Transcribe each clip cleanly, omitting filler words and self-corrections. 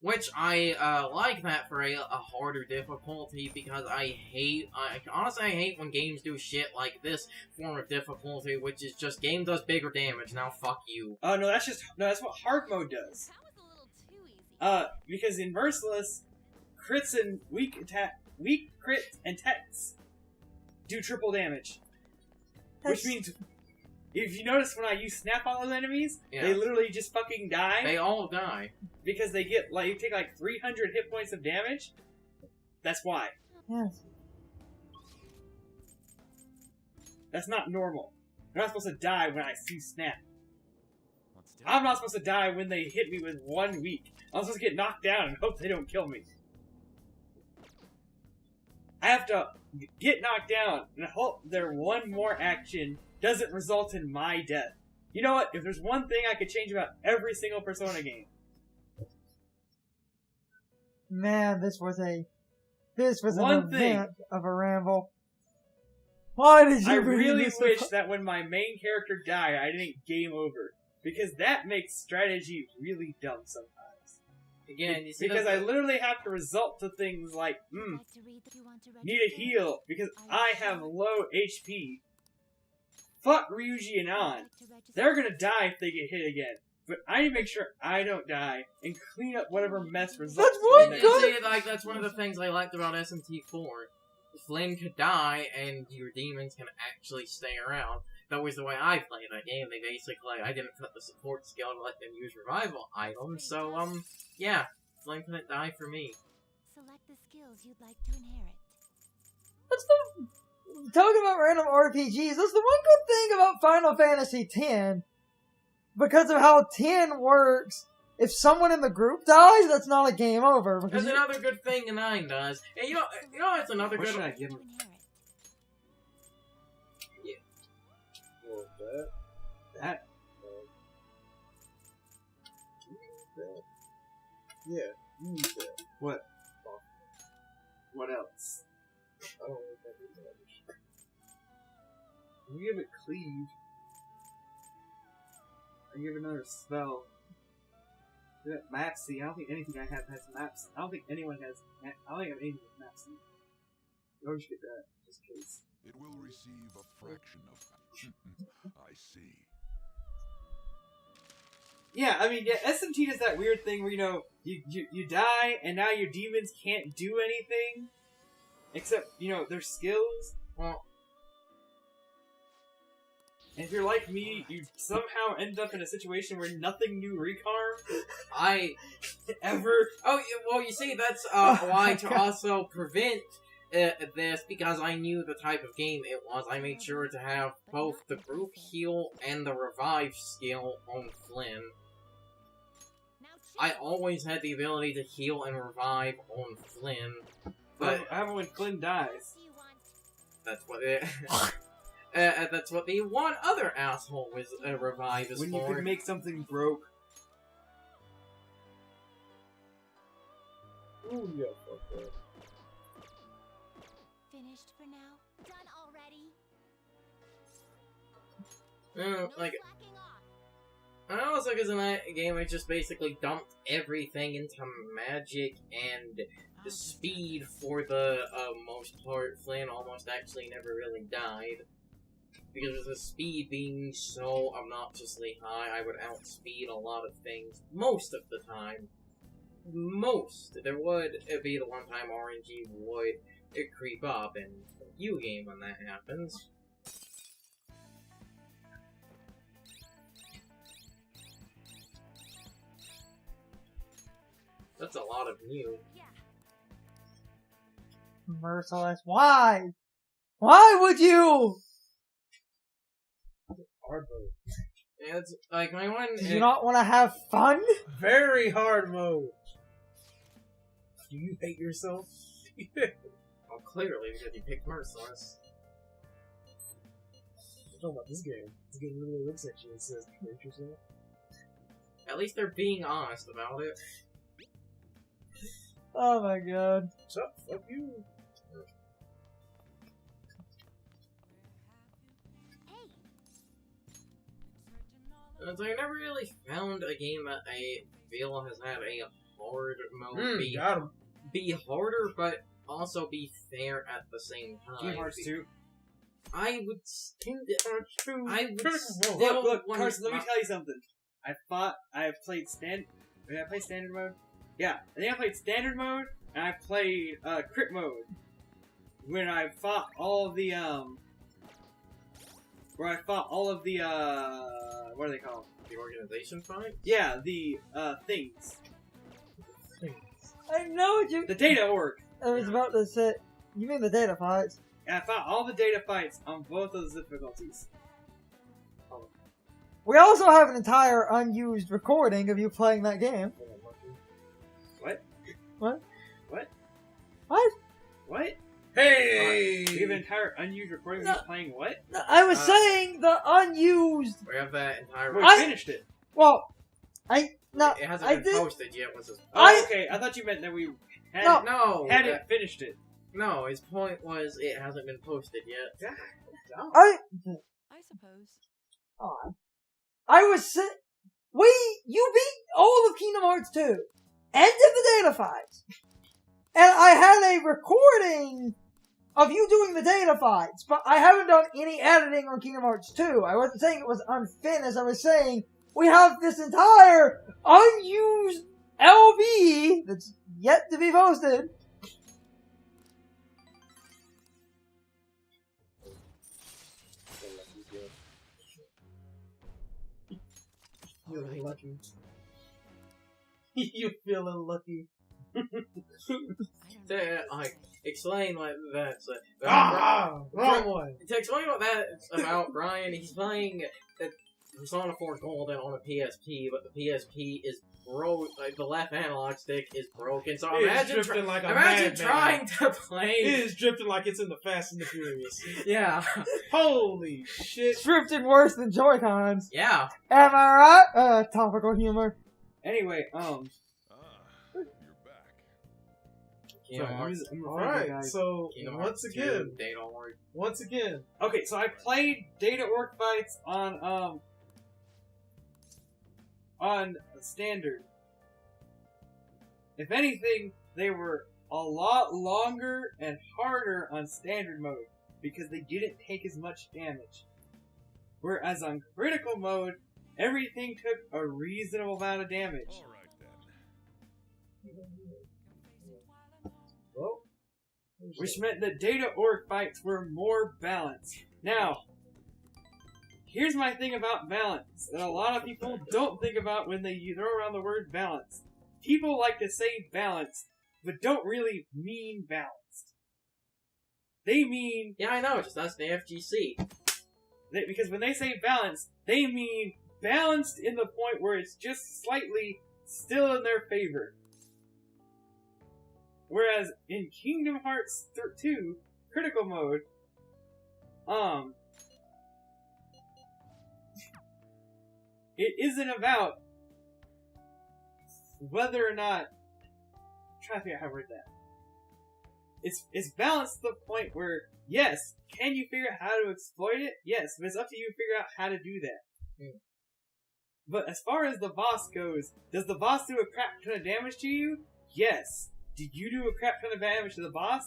Which I like that for a harder difficulty, because honestly I hate when games do shit like this form of difficulty, which is just game does bigger damage. Now fuck you. Oh no, that's what hard mode does. Because in Merciless, crits and weak crits and techs do triple damage. Which means, if you notice when I use snap on those enemies, they literally just fucking die. They all die. Because they get, you take 300 hit points of damage. That's why. Yes. That's not normal. They're not supposed to die when I see snap. I'm not supposed to die when they hit me with 1 weak. I'm supposed to get knocked down and hope they don't kill me. I have to get knocked down and hope their one more action doesn't result in my death. You know what? If there's one thing I could change about every single Persona game. Man, this was an event of a ramble. Why did you? I really wish that when my main character died, I didn't game over, because that makes strategy really dumb sometimes. Again, you see, because I literally have to resort to things like, need a heal because I have low HP. Fuck Ryuji and An. They're gonna die if they get hit again. But I need to make sure I don't die and clean up whatever mess results. That's one of the things I liked about SMT4. Flynn could die and your demons can actually stay around. That was the way I played that game. They basically, I didn't put the support skill to let them use revival items, so, yeah. Flynn couldn't die for me. Select the skills you'd like to inherit. Talking about random RPGs, that's the one good thing about Final Fantasy X. Because of how 10 works, if someone in the group dies, that's not a game over. That's another good thing 9 does. And you know it's another what good... should I give him? That. Yeah, you need that. What? What else? I don't know if that is that. We give it cleave. I give another spell. Mapsy. I don't think anything I have has maps. I don't think anyone has. I don't think I have anything with Mapsy. I'll just get that just in case. It will receive a fraction of. I see. Yeah, I mean, SMT does that weird thing where, you die, and now your demons can't do anything, except, their skills. Well, and if you're like me, you somehow end up in a situation where nothing new recarm. Ever. Oh, well, you see, that's why to also prevent this, because I knew the type of game it was, I made sure to have both the group heal and the revive skill on Flynn. I always had the ability to heal and revive on Flynn, but I have when Flynn dies. That's what it. That's what the one other asshole was revive is when for. You could make something broke. Ooh, yeah, fuck that. Finished for now? Done already? Like. And also, because in that game, I just basically dumped everything into magic, and the speed for the most part, Flynn almost actually never really died. Because with the speed being so obnoxiously high, I would outspeed a lot of things most of the time. There would be the one time RNG would creep up in a few game when that happens. That's a lot of new. Merciless. Why? Why would you? Hard mode. Yeah, it's like my one. Do you not want to have fun? Very hard mode. Do you hate yourself? Well, clearly, because you picked Merciless. I'm talking about this game. This game literally looks at you and says, hate yourself. At least they're being honest about it. Oh my god. What's up? Fuck you. As I never really found a game that I feel has had a hard mode be harder, but also be fair at the same time. Kingdom Hearts 2. I would still Look, want Carson, let me my- tell you something. I have played did I play standard mode? Yeah, I think I played standard mode, and I played crit mode. When I fought all of the what are they called? the organization fight. Yeah, the things. I know what you. The data org. I was about to say. You mean the data fights? And I fought all the data fights on both those difficulties. We also have an entire unused recording of you playing that game. What? What? What? What? What? Hey! We have an entire unused recording of you playing what? I was saying the unused. We have that entire. We I- finished it. Well, It hasn't I been did. posted yet. What's his? Oh, okay. I thought you meant that we had No. No, hadn't finished it. no. His point was it hasn't been posted yet. I suppose. I was saying. You beat all of Kingdom Hearts 2. End of the data fights. And I had a recording of you doing the data fights, but I haven't done any editing on Kingdom Hearts 2. I wasn't saying it was unfinished. I was saying we have this entire unused LB that's yet to be posted. Feeling lucky. You feeling lucky. Explain what that's Wrong one. To explain what that's about, Brian, he's playing Persona 4 Golden on a PSP, but the PSP is broke. Like the left analog stick is broken. So It is imagine, drifting like a imagine madman. trying to play. It is drifting like it's in the Fast and the Furious. Yeah, Holy shit. It's drifted worse than Joy-Cons. yeah. Am I right? Topical humor. Anyway, You're back. Kingdom Hearts. Alright, so Kingdom once Hearts again, 2, they don't work. once again, okay, so I played data org fights on standard. If anything, they were a lot longer and harder on standard mode because they didn't take as much damage. Whereas on critical mode, everything took a reasonable amount of damage. Alright then. well, Which meant that data org fights were more balanced. Now, here's my thing about balance that a lot of people don't think about when they throw around the word balance. People like to say balanced, but don't really mean balanced. They mean, Yeah, I know. Just that's the FGC. because when they say balanced, they mean balanced in the point where it's just slightly still in their favor. Whereas in Kingdom Hearts 2 critical mode, it isn't about whether or not. I'm trying to figure out how to word that. It's balanced to the point where, yes, can you figure out how to exploit it? Yes, but it's up to you to figure out how to do that. Mm. But as far as the boss goes, does the boss do a crap ton of damage to you? Yes. Did you do a crap ton of damage to the boss?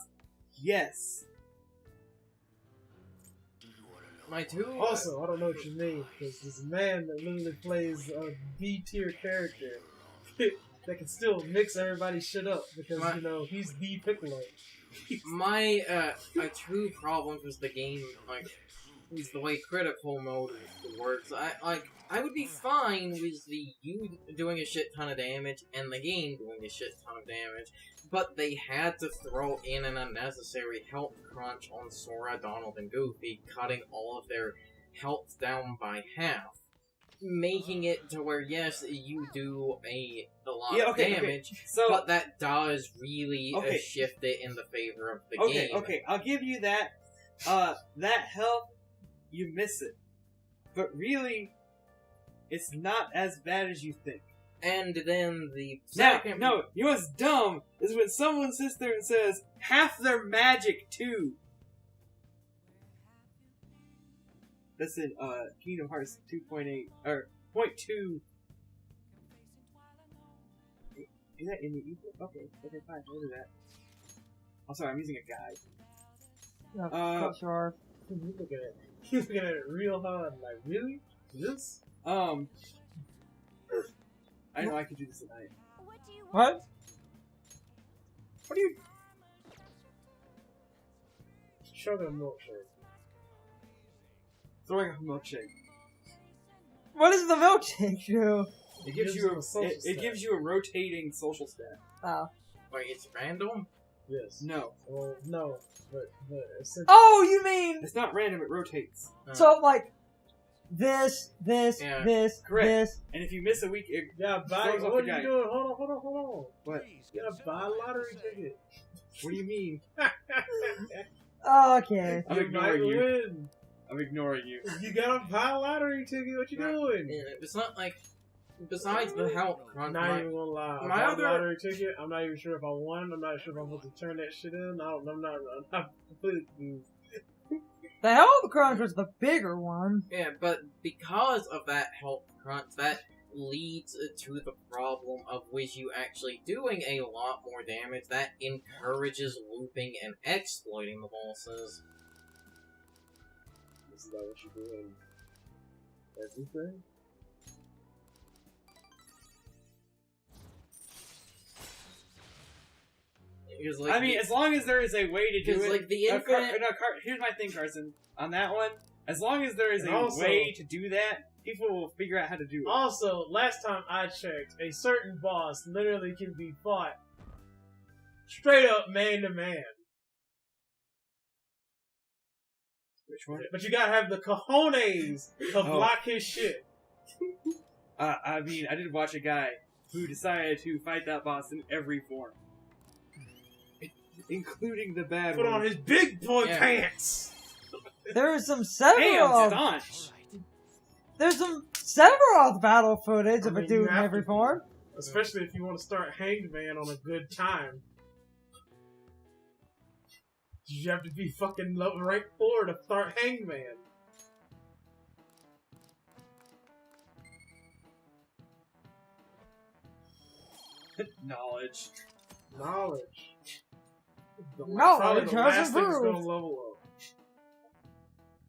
Yes. My two. also, I don't know what you mean, because this man that literally plays a B-tier character that can still mix everybody's shit up, because, My- you know, he's the Piccolo. My two problems with the game, like, is the way critical mode works. I would be fine with you doing a shit ton of damage and the game doing a shit ton of damage, but they had to throw in an unnecessary health crunch on Sora, Donald, and Goofy, cutting all of their health down by half. Making it to where, yes, you do a lot Yeah, of okay, damage, So, but that does really Okay. shift it in the favor of the okay, game. okay, I'll give you that. That health, you miss it. But really, it's not as bad as you think. And then the Now, second... no, you know what's dumb is when someone sits there and says, half their magic too. That's in, Kingdom Hearts 2.8, or 0.2. Is that in the ebook? Okay, fine. What is that? Oh, sorry, I'm using a guide. Yeah, sure. You looking at it. You looking at it real hard. Like, really? This? I know I could do this tonight. What do you want? What? What do you? Chugging a milkshake. Throwing up a milkshake. What does the milkshake do? It gives you a social it stat. gives you a rotating social stat. Oh. Wait, it's random? Yes. No, Well, no. But essentially. Oh, you mean it's not random. It rotates. so like this, Yeah. this, Correct. this. And if you miss a week, it Yeah, buy. throws off What the are guide. you doing? Hold on. What? You gotta buy a lottery ticket. What do you mean? Okay. I'm You ignoring might you. win. I'm ignoring you. You gotta buy a lottery ticket. What you doing? Yeah, it's not like... Besides the health I'm crunch, not my- even gonna lie. I my bought other- a lottery ticket. I'm not even sure if I won. I'm not sure if I'm supposed to turn that shit in. I'm not completely confused. The health crunch was the bigger one. Yeah, but because of that health crunch, that leads to the problem of which you actually doing a lot more damage that encourages looping and exploiting the bosses. This is not what you do in everything. Because, like, I mean, as long as there is a way to do because, it. like, the infinite... Here's my thing, Carson. On that one, as long as there is And a also- way to do that, people will figure out how to do it. Also, last time I checked, a certain boss literally can be fought straight up man to man. Which one? But you gotta have the cojones to Oh. block his shit. I mean, I did watch a guy who decided to fight that boss in every form. Including the bad Put one. on his big boy Yeah. pants. There's some Hey, I'm Sephiroth. staunch! There's some Sephiroth battle footage of I a mean, dude you in have every to. form. Especially if you want to start Hanged Man on a good time. You have to be fucking level rank 4 to start Hanged Man. Knowledge. Knowledge. Knowledge Probably the has last thing that's improved. gonna level up.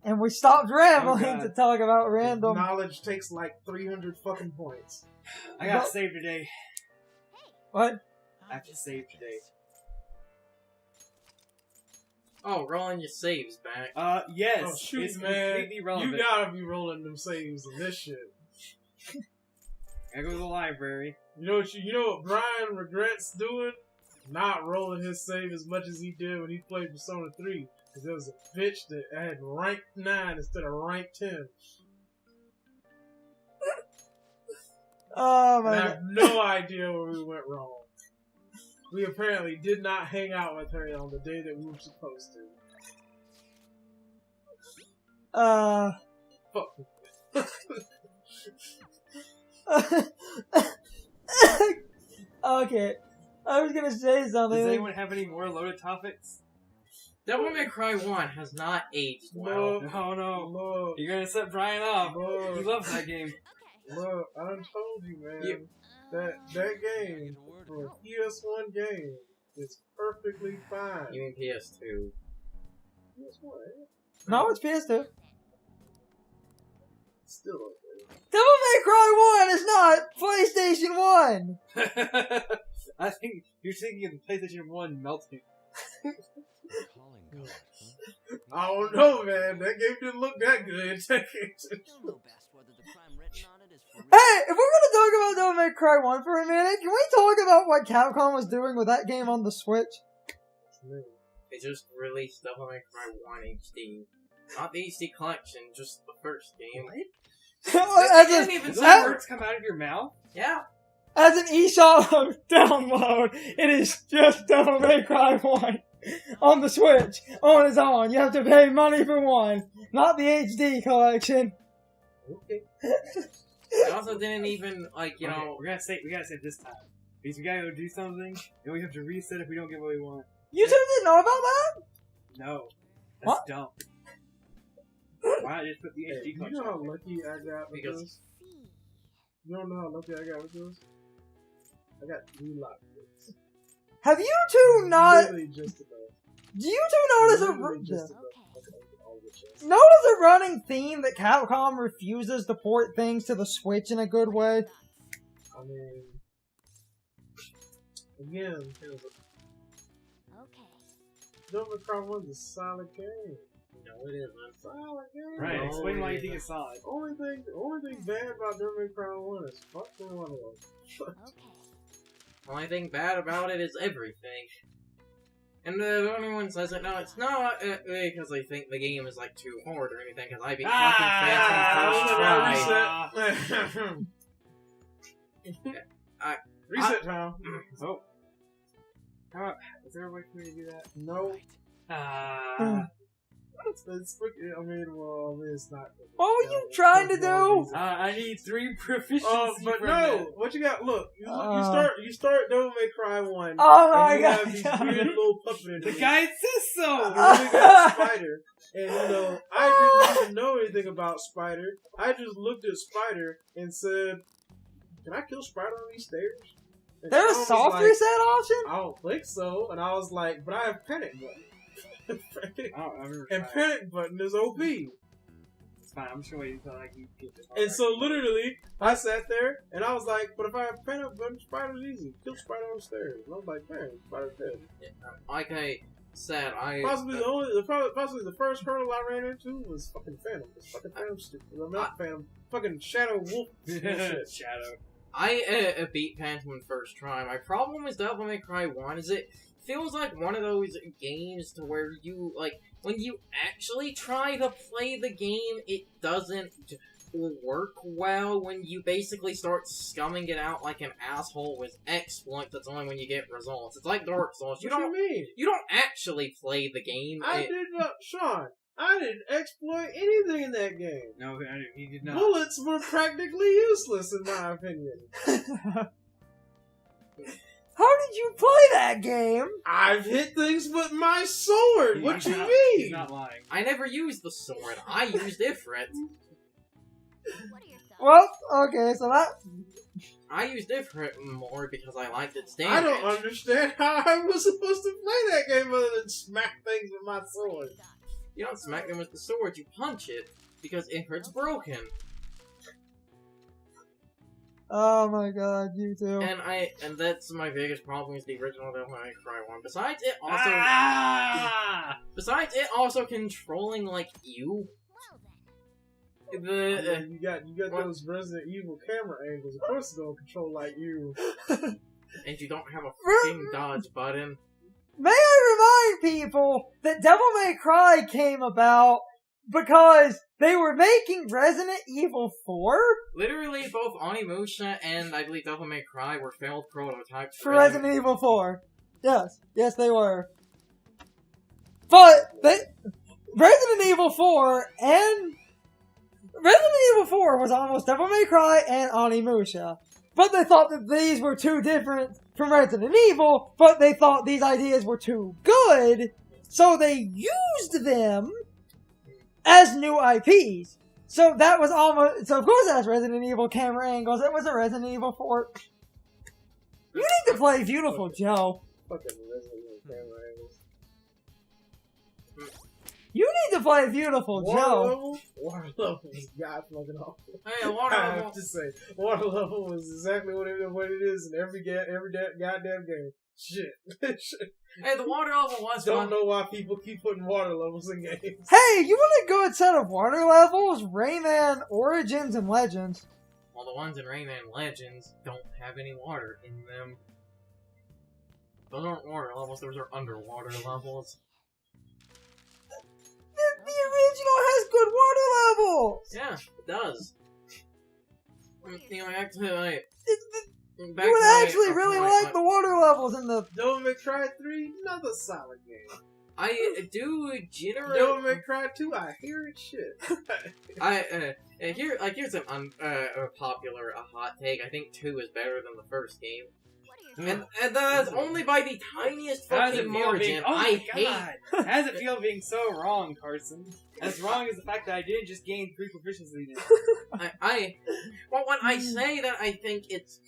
And we stopped rambling Oh, God. to talk about random. Knowledge takes like 300 fucking points. I got Well- saved today. What? I have to save today. Oh, rolling your saves back. Yes. Oh shoot, it's man. completely relevant. You gotta be rolling them saves in this shit. I go to the library. You know what Brian regrets doing? Not rolling his save as much as he did when he played Persona 3. Because there was a bitch that had rank 9 instead of rank 10. Oh And my I god. have no idea where we went wrong. We apparently did not hang out with her on the day that we were supposed to. Fuck. Okay. I was gonna say Does something. anyone have any more loaded topics? Devil May Cry 1 has not aged well. Look, Oh no. look, You're gonna set Brian up. He look, loves that game. look, I done told you, man. You- That game, for a PS1 game, is perfectly fine. You mean PS2. PS1, eh? No, it's PS2. Still okay. Devil May Cry 1 is not PlayStation 1! I think you're thinking of the PlayStation 1 melting. I don't know, man. That game didn't look that good. Hey, if we're gonna talk about Devil May Cry 1 for a minute, can we talk about what Capcom was doing with that game on the Switch? They just released Devil May Cry 1 HD. Not the HD collection, just the first game. as, didn't a, even Does say those as, words come out of your mouth? Yeah. as an eShop download, it is just Devil May Cry 1 on the Switch, on its own. You have to pay money for one, not the HD collection. Okay. They also didn't even, like, you Okay, know... we gotta say it this time. Because we gotta go do something, and we have to reset if we don't get what we want. You two didn't know about that? No. That's What? dumb. Why not just put the Hey, HD you collection know how on there? lucky I got with Because- this? You don't know how lucky I got with this? I got 3 lockpicks. Have you two not? Literally just enough. Do you two notice Literally just enough. Okay. All the chests. notice a running theme that Capcom refuses to port things to the Switch in a good way? I mean, again, Okay. Devil May Cry 1's a solid game. No, it isn't. Solid game. Right, No, explain why you it think isn't. it's solid. The only thing bad about Devil May Cry 1 is fuck the one of them. Okay. The only thing bad about it is everything. And the only one says it, no, it's not because they think the game is like too hard or anything. Because I beat fucking Phantom first try. Reset time. Oh. How, is there a way for me to do that? No. It's freaking, it's not. What were you trying to do? I need 3 proficiency. But from no, that. what you got? Look, you start Devil May Cry 1. Oh my and you have these god. weird little puppet. The guide says so! You really got Spider. And I didn't even know anything about Spider. I just looked at Spider and said, "Can I kill Spider on these stairs?" And There's I a was soft like, reset option? I don't think so. And I was like, but I have panic button. And panic button is OP. It's fine, I'm just gonna wait until I can get this. And so literally, I sat there and I was like, but if I have panic button, Spider's easy. Kill Spider on the stairs. And I was like, man, Spider's dead. Like I said, Possibly the first hurdle I ran into was fucking Phantom. It's fucking Phantom stupid. I'm not Phantom. Fucking Shadow Wolf. Bullshit. Shadow. I beat Phantom first try. My problem with Devil May Cry 1 is it feels like one of those games to where you, like, when you actually try to play the game, it doesn't work well when you basically start scumming it out like an asshole with exploits. That's only when you get results. It's like Dark Souls. What you mean? You don't actually play the game. I did not, Sean. I didn't exploit anything in that game. No, he did not. Bullets were practically useless in my opinion. How did you play that game? I've hit things with my sword. What you He's mean? not lying. I never used the sword. I used Ifrit. What are your thoughts? Well, okay, so that... I used Ifrit more because I liked its damage. I don't understand how I was supposed to play that game other than smack things with my What are sword. your thoughts? You don't smack them with the sword, you punch it. Because Ifrit's broken. Oh my god, you two. And that's my biggest problem with the original Devil May Cry 1. Besides it also controlling like you. Well then. You got what? those Resident Evil camera angles. Of course it's gonna control like you. And you don't have a fucking dodge button. May I remind people that Devil May Cry came about because they were making Resident Evil 4 Literally, both Onimusha and I believe Devil May Cry were failed prototypes for Resident Evil 4. Yes, they were. But Resident Evil 4 and Resident Evil 4 was almost Devil May Cry and Onimusha. But they thought that these were too different from Resident Evil, but they thought these ideas were too good, so they used them as new IPs. So that was almost, so of course that's Resident Evil camera angles. It was a Resident Evil 4. You need to play Beautiful Joe. Fucking Resident Evil camera angles. You need to play Beautiful Joe. Water level was god fucking awful. Hey, water I level. have to say, water level was exactly what it is in every goddamn game. Shit. Hey, the water level was Don't fun. know why people keep putting water levels in games. Hey, you want a good set of water levels? Rayman Origins and Legends. Well, the ones in Rayman Legends don't have any water in them. Those aren't water levels, those are underwater levels. The original has good water levels. Yeah, it does. You know, actually, You would actually really like the water levels in the... Devil May Cry 3, another solid game. I do generally... Devil May Cry 2, I hear it shit. Here's an unpopular hot take. I think 2 is better than the first game. What are And that's only by the tiniest How does it fucking feel margin. being... Oh I my god! How does it feel being so wrong, Carson? As wrong as the fact that I didn't just gain 3 proficiency now. Well, when I say that I think it's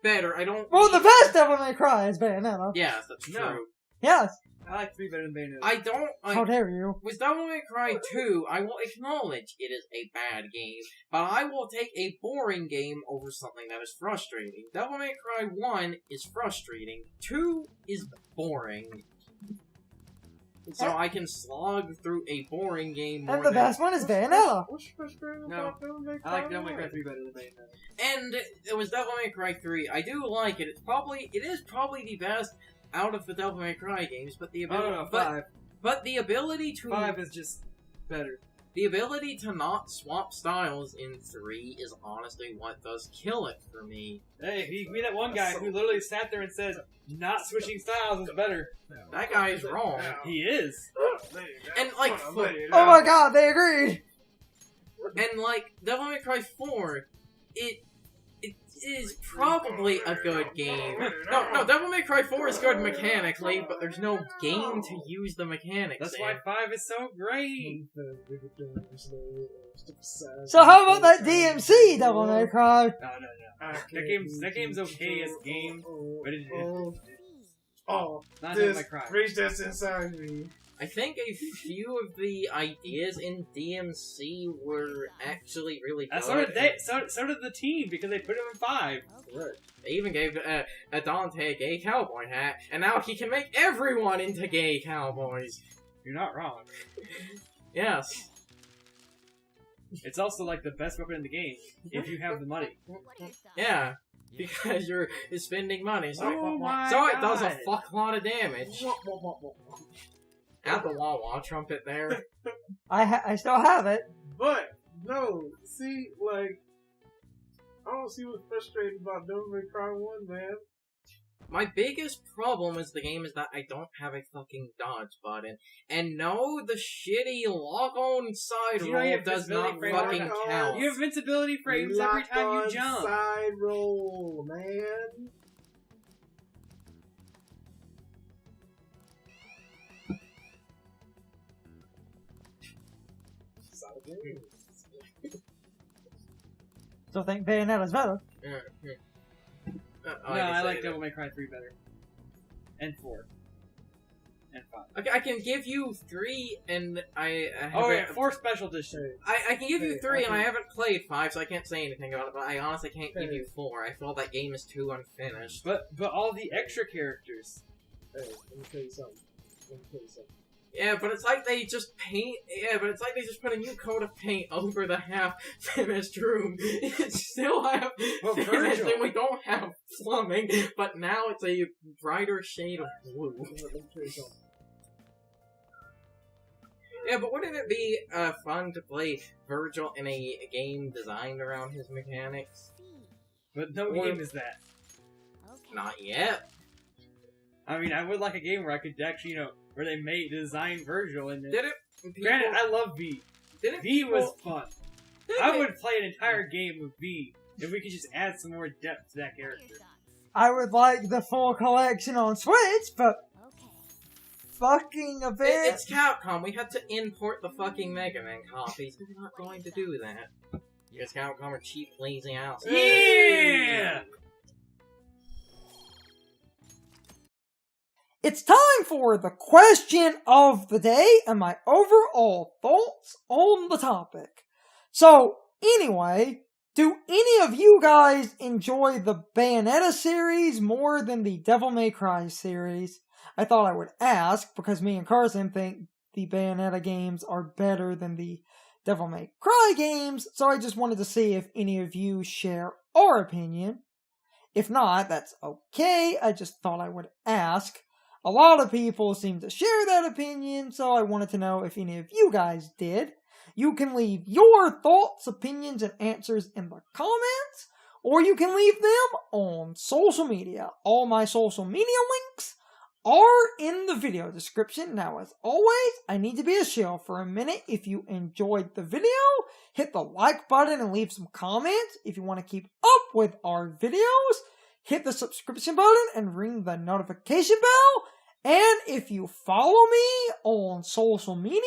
better, I don't... Well, the best Devil May Cry is Bayonetta. Yes, that's true. No. Yes. I like 3 better than Bayonetta. I don't... How dare you? With Devil May Cry 2, I will acknowledge it is a bad game, but I will take a boring game over something that is frustrating. Devil May Cry 1 is frustrating, 2 is boring. So I can slog through a boring game more And the best one is Bayonetta. What's frustrating No. about Devil May Cry? I like Devil May Cry 3 better than Bayonetta. And it was Devil May Cry 3. I do like it. It is probably the best out of the Devil May Cry games, but the ability, Oh, no, 5. but the ability to 5 is just better. the ability to not swap styles in 3 is honestly what does kill it for me. Hey, you meet that one guy who literally sat there and said, not switching styles is better. That guy is wrong. He is. And like, Oh my god, they agreed. and like Devil May Cry 4, it is probably a good game. No, Devil May Cry 4 is good mechanically, but there's no game to use the mechanics That's in. why 5 is so great. So how about that DMC Devil May Cry? No. That game's okay as a game, but Oh, not Devil this May Cry. rage that's inside me. I think a few of the ideas in DMC were actually really good. So did the team, because they put him in 5. They even gave a Dante a gay cowboy hat, and now he can make everyone into gay cowboys. You're not wrong. Yes. It's also like the best weapon in the game, if you have the money. What are your thoughts? Yeah. Because you're spending money, so, Oh my so it does a God. fuck lot of damage. Add the wah-wah trumpet there. I still have it. But, no, see, like, I don't see what's frustrating about Devil May Cry 1, man. My biggest problem with the game is that I don't have a fucking dodge button. And no, the shitty lock-on side You know you roll have does not visibility fucking frames. count. You have invincibility frames every time you Lock-on jump. Side roll, man. Solid game. Still think Bayonetta's better. No, I like Devil May Cry 3 better. And 4. And 5. Okay, I can give you 3, and I Oh haven't- yeah, 4 special edition. I can give you Hey, 3, and I okay. haven't played 5, so I can't say anything about it, but I honestly can't give Hey. you 4. I feel that game is too unfinished. But all the extra characters. Hey, let me tell you something. Yeah, but it's like they just put a new coat of paint over the half-finished room. It still have Well, finished, Virgil. and we don't have plumbing, but now it's a brighter shade of blue. Let me tell you something. Yeah, but wouldn't it be fun to play Virgil in a game designed around his mechanics? But no Or- game is that. Okay. Not yet. I mean, I would like a game where I could actually, where they made design Virgil and then... Did it? Granted, I love V. Didn't V was people- fun. didn't I it- would play an entire game with V if we could just add some more depth to that What are your character. thoughts? I would like the full collection on Switch, but Okay. fucking a bit. It's Capcom. We had to import the fucking Mega Man copies. We're not going to do that. Because Capcom are cheap, lazy assholes. Yeah! It's time for the question of the day and my overall thoughts on the topic. So, anyway, do any of you guys enjoy the Bayonetta series more than the Devil May Cry series? I thought I would ask because me and Carson think the Bayonetta games are better than the Devil May Cry games, so I just wanted to see if any of you share our opinion. If not, that's okay, I just thought I would ask. A lot of people seem to share that opinion, so I wanted to know if any of you guys did. You can leave your thoughts, opinions, and answers in the comments, or you can leave them on social media. All my social media links are in the video description. Now, as always, I need to be a shill for a minute. If you enjoyed the video, hit the like button and leave some comments. If you want to keep up with our videos, hit the subscription button and ring the notification bell. And if you follow me on social media,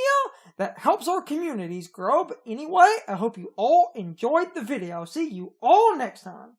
that helps our communities grow. But anyway, I hope you all enjoyed the video. See you all next time.